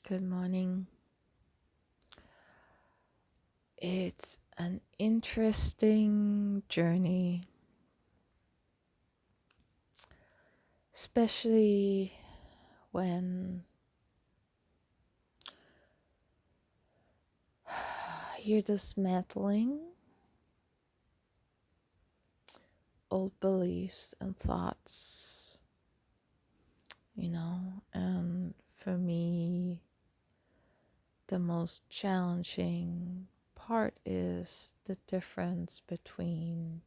Good morning. It's an interesting journey, especially when you're dismantling old beliefs and thoughts, and for me, the most challenging part is the difference between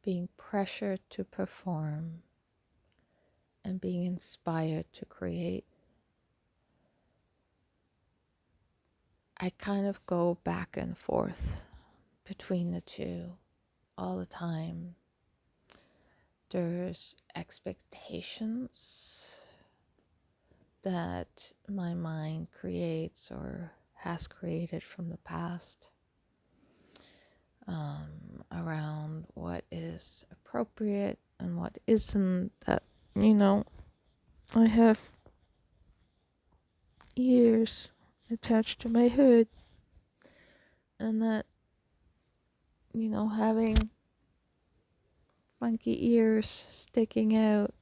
being pressured to perform and being inspired to create. I kind of go back and forth between the two all the time. There's expectations that my mind creates or has created from the past around what is appropriate and what isn't. I have ears attached to my hood, and that, having funky ears sticking out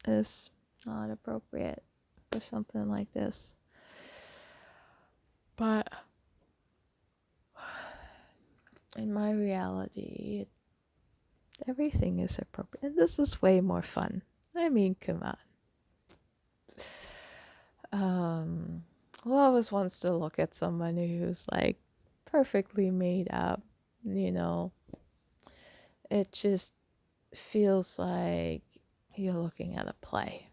is not appropriate for something like this. But in my reality, everything is appropriate. This is way more fun. I mean, come on. Well, I always wants to look at someone who's like perfectly made up, you know. It just feels like you're looking at a play,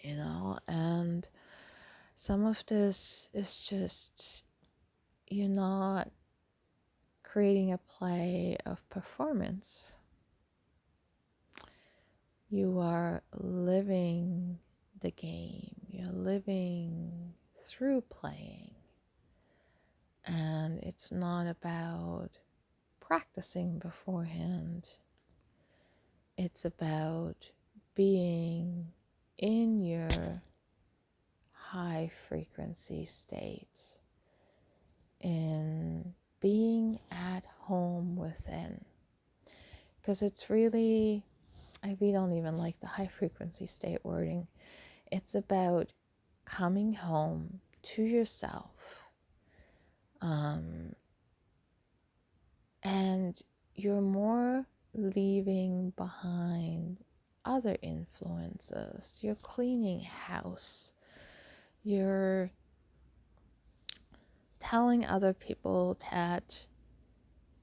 and some of this is just, you're not creating a play of performance. You are living the game. You're living through playing. And it's not about practicing beforehand. It's about being in your high frequency state, in being at home within. Because it's really, we don't even like the high frequency state wording. It's about coming home to yourself. And you're more leaving behind other influences. You're cleaning house. You're telling other people that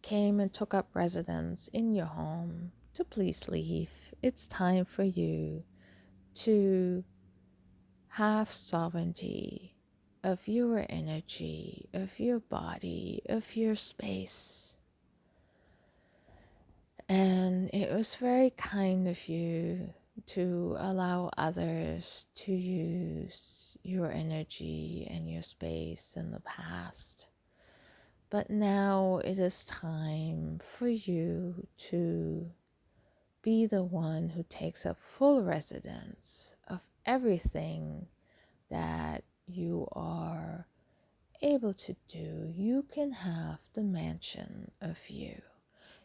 came and took up residence in your home to please leave. It's time for you to have sovereignty of your energy, of your body, of your space. And it was very kind of you to allow others to use your energy and your space in the past. But now it is time for you to be the one who takes up full residence of everything that you are able to do. You can have the mansion of you.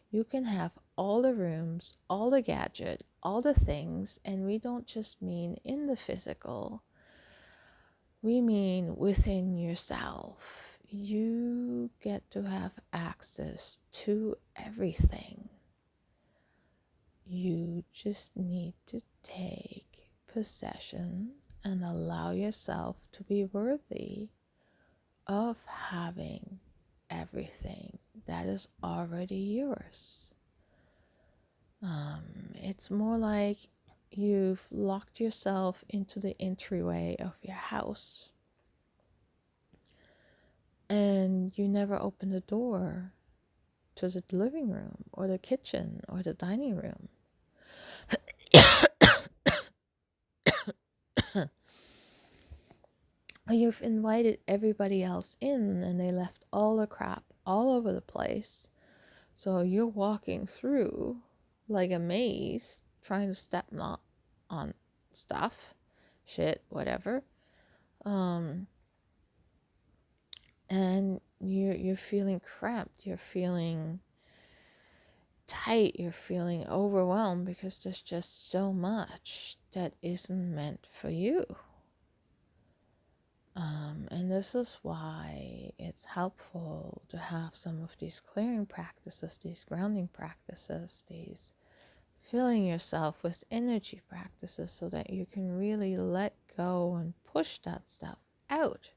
You can have all the rooms, all the gadget, all the things, and we don't just mean in the physical. We mean within yourself. You get to have access to everything. You just need to take possession and allow yourself to be worthy of having everything that is already yours. It's more like you've locked yourself into the entryway of your house and you never open the door to the living room or the kitchen or the dining room. You've invited everybody else in and they left all the crap all over the place. So you're walking through like a maze, trying to step not on stuff, shit, whatever. And you're feeling cramped, you're feeling tight, you're feeling overwhelmed because there's just so much that isn't meant for you. And this is why it's helpful to have some of these clearing practices, these grounding practices, these filling yourself with energy practices, so that you can really let go and push that stuff out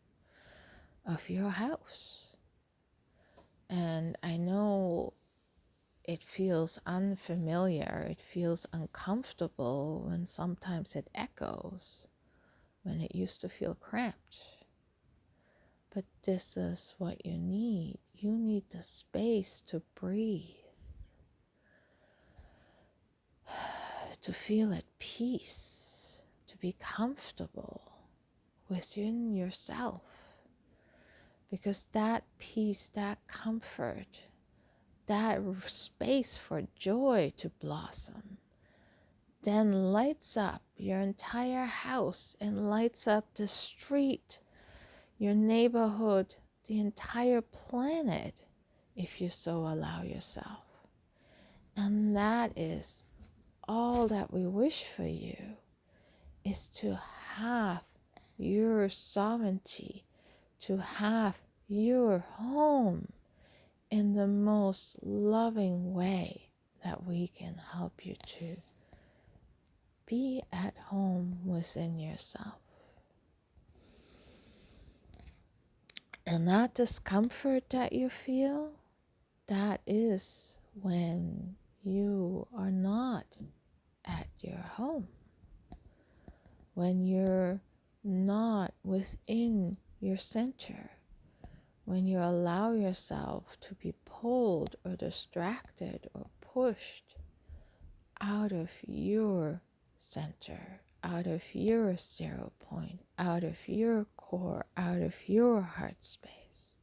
of your house. And I know it feels unfamiliar, it feels uncomfortable when sometimes it echoes, when it used to feel cramped. But this is what you need. You need the space to breathe, to feel at peace, to be comfortable within yourself. Because that peace, that comfort, that space for joy to blossom then lights up your entire house and lights up the street, your neighborhood, the entire planet, if you so allow yourself. And that is all that we wish for you, is to have your sovereignty, to have your home in the most loving way that we can help you to be at home within yourself. And that discomfort that you feel, that is when you are not at your home, when you're not within your center, when you allow yourself to be pulled or distracted or pushed out of your center, out of your 0 point, out of your core, out of your heart space.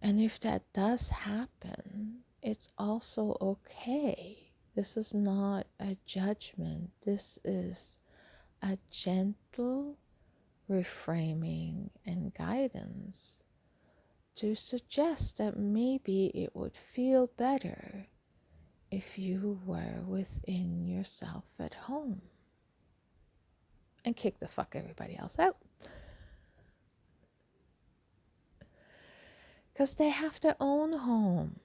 And if that does happen, it's also okay. This is not a judgment. This is a gentle reframing and guidance to suggest that maybe it would feel better if you were within yourself at home, and kick the fuck everybody else out. Because they have their own home,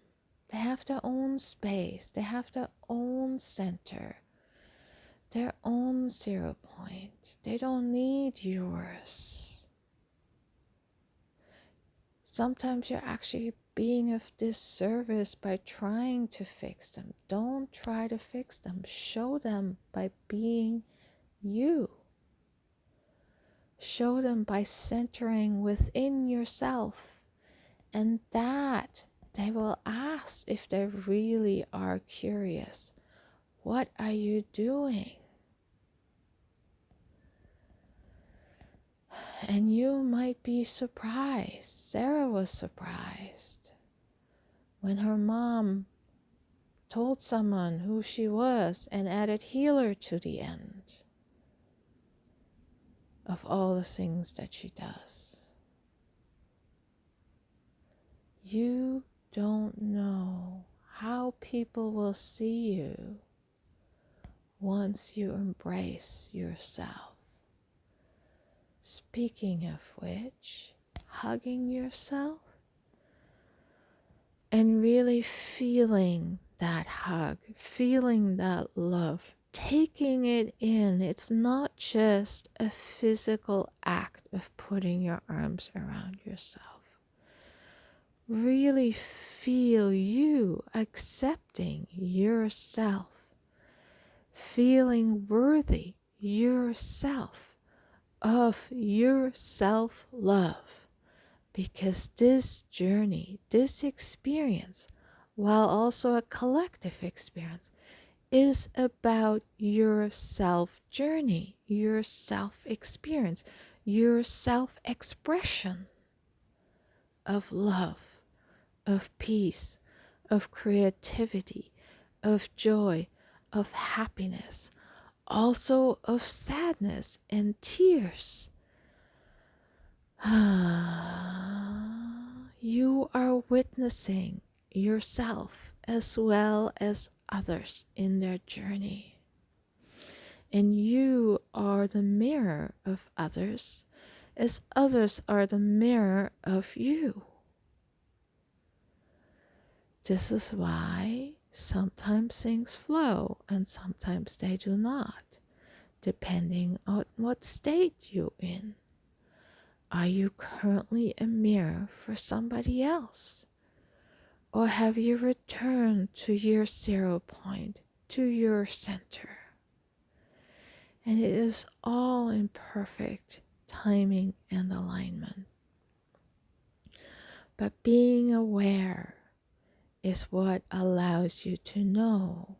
they have their own space, they have their own center, their own 0 point. They don't need yours. Sometimes you're actually being of disservice by trying to fix them. Don't try to fix them. Show them by being you. Show them by centering within yourself. And that they will ask, if they really are curious, what are you doing? And you might be surprised. Sarah was surprised when her mom told someone who she was and added healer to the end of all the things that she does. You don't know how people will see you once you embrace yourself. Speaking of which, hugging yourself and really feeling that hug, feeling that love, taking it in. It's not just a physical act of putting your arms around yourself. Really feel you accepting yourself, feeling worthy yourself of your self-love. Because this journey, this experience, while also a collective experience, is about your self-journey, your self-experience, your self-expression of love, of peace, of creativity, of joy, of happiness, also of sadness and tears. You are witnessing yourself as well as others in their journey. And you are the mirror of others, as others are the mirror of you. This is why sometimes things flow and sometimes they do not, depending on what state you're in. Are you currently a mirror for somebody else? Or have you returned to your 0 point, to your center? And it is all in perfect timing and alignment. But being aware is what allows you to know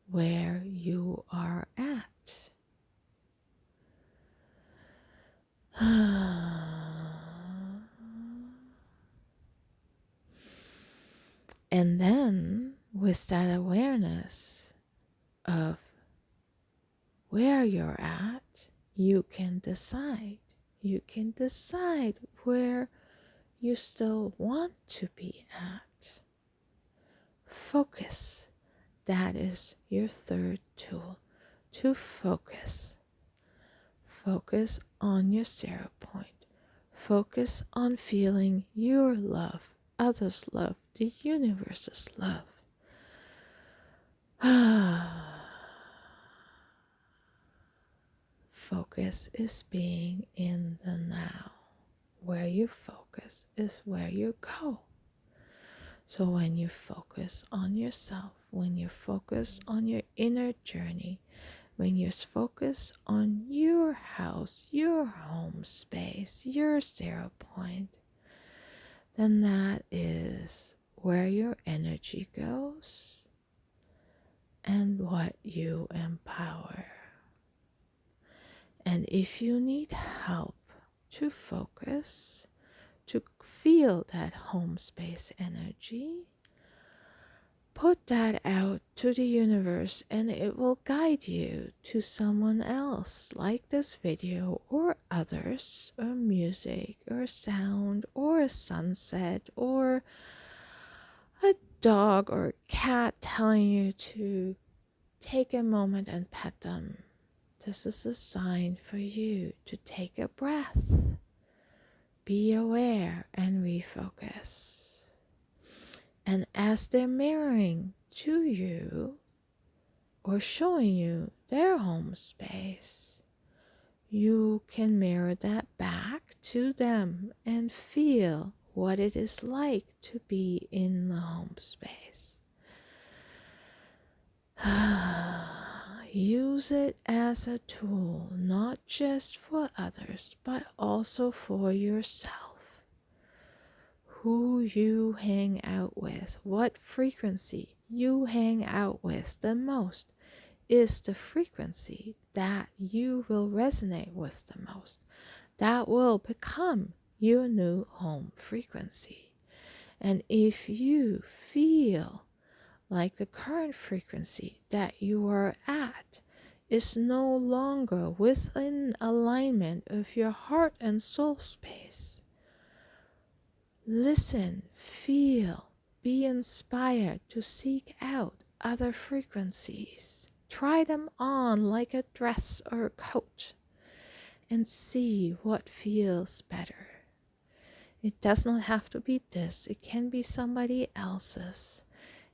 where you are at. And then, with that awareness of where you're at, you can decide. You can decide where you still want to be at. Focus. That is your third tool, to focus. Focus on your 0 point. Focus on feeling your love, others' love, the universe's love. Focus is being in the now. Where you focus is where you go. So when you focus on yourself, when you focus on your inner journey, when you focus on your house, your home space, your 0 point, then that is where your energy goes and what you empower. And if you need help to focus, to feel that home space energy, put that out to the universe and it will guide you to someone else, like this video or others, or music or sound or a sunset or a dog or cat telling you to take a moment and pet them. This is a sign for you to take a breath, be aware and refocus. And as they're mirroring to you or showing you their home space, you can mirror that back to them and feel what it is like to be in the home space. Use it as a tool, not just for others, but also for yourself. Who you hang out with, what frequency you hang out with the most, is the frequency that you will resonate with the most. That will become your new home frequency. And if you feel like the current frequency that you are at is no longer within alignment of your heart and soul space, listen, feel, be inspired to seek out other frequencies. Try them on like a dress or a coat and see what feels better. It does not have to be this, it can be somebody else's.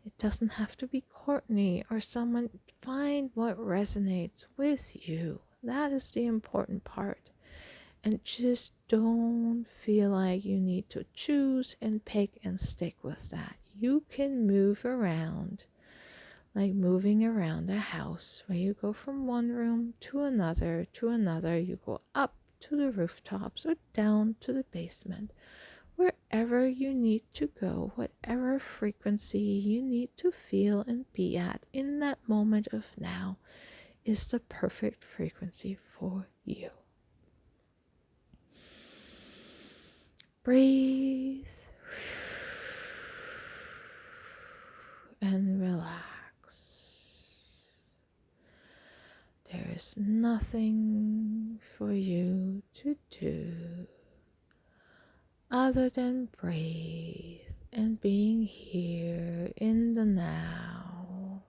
It doesn't have to be Courtney or someone. Find what resonates with you. That is the important part. And just don't feel like you need to choose and pick and stick with that. You can move around, like moving around a house, where you go from one room to another, you go up to the rooftops or down to the basement. Wherever you need to go, whatever frequency you need to feel and be at in that moment of now is the perfect frequency for you. Breathe and relax. is nothing for you to do other than breathe and being here in the now.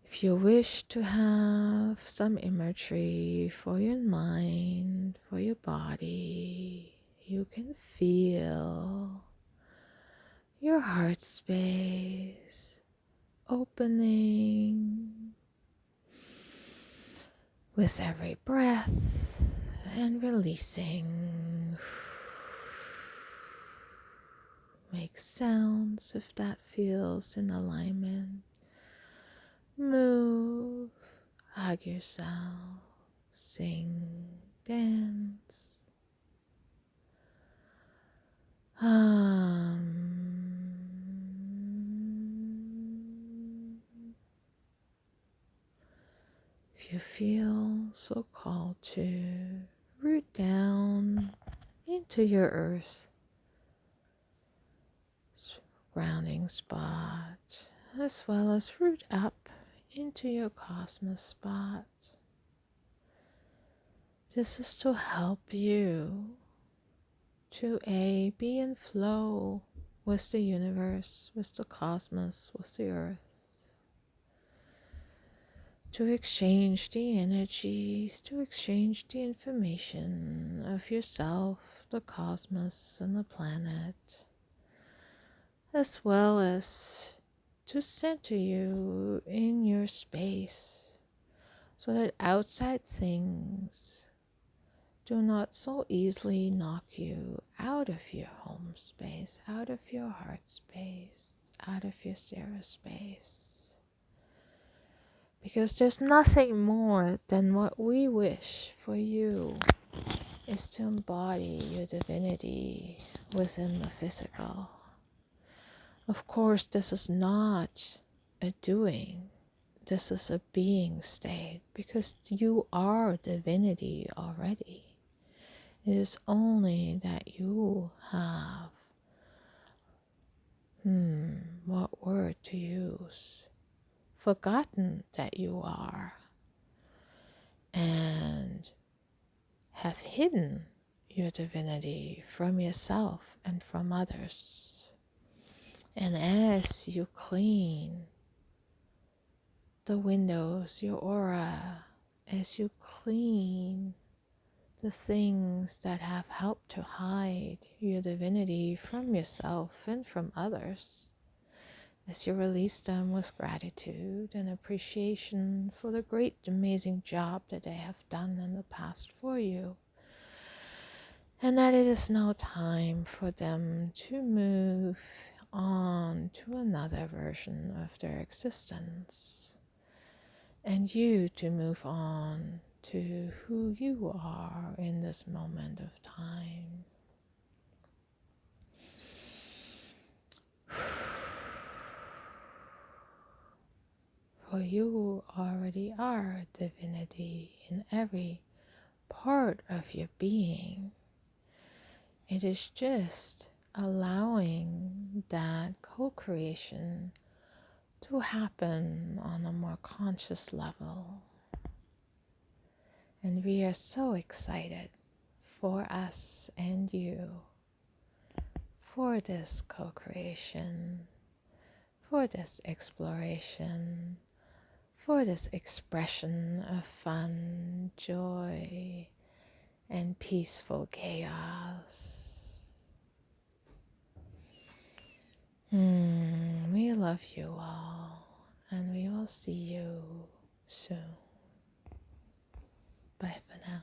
If you wish to have some imagery for your mind, for your body, you can feel your heart space opening with every breath and releasing. Make sounds if that feels in alignment. Move, hug yourself, sing, dance. If you feel so called to, root down into your earth grounding spot, as well as root up into your cosmos spot. This is to help you to be in flow with the universe, with the cosmos, with the earth. To exchange the energies, to exchange the information of yourself, the cosmos, and the planet, as well as to center you in your space so that outside things do not so easily knock you out of your home space, out of your heart space, out of your Sarah space. Because there's nothing more than what we wish for you is to embody your divinity within the physical. Of course, this is not a doing. This is a being state because you are divinity already. It is only that you have, what word to use? Forgotten that you are and have hidden your divinity from yourself and from others. And as you clean the windows, your aura, as you clean the things that have helped to hide your divinity from yourself and from others, as you release them with gratitude and appreciation for the great, amazing job that they have done in the past for you, and that it is now time for them to move on to another version of their existence, and you to move on to who you are in this moment of time. For you already are divinity in every part of your being. It is just allowing that co-creation to happen on a more conscious level. And we are so excited for us and you, for this co-creation, for this exploration, for this expression of fun, joy, and peaceful chaos. We love you all, and we will see you soon. Bye for now.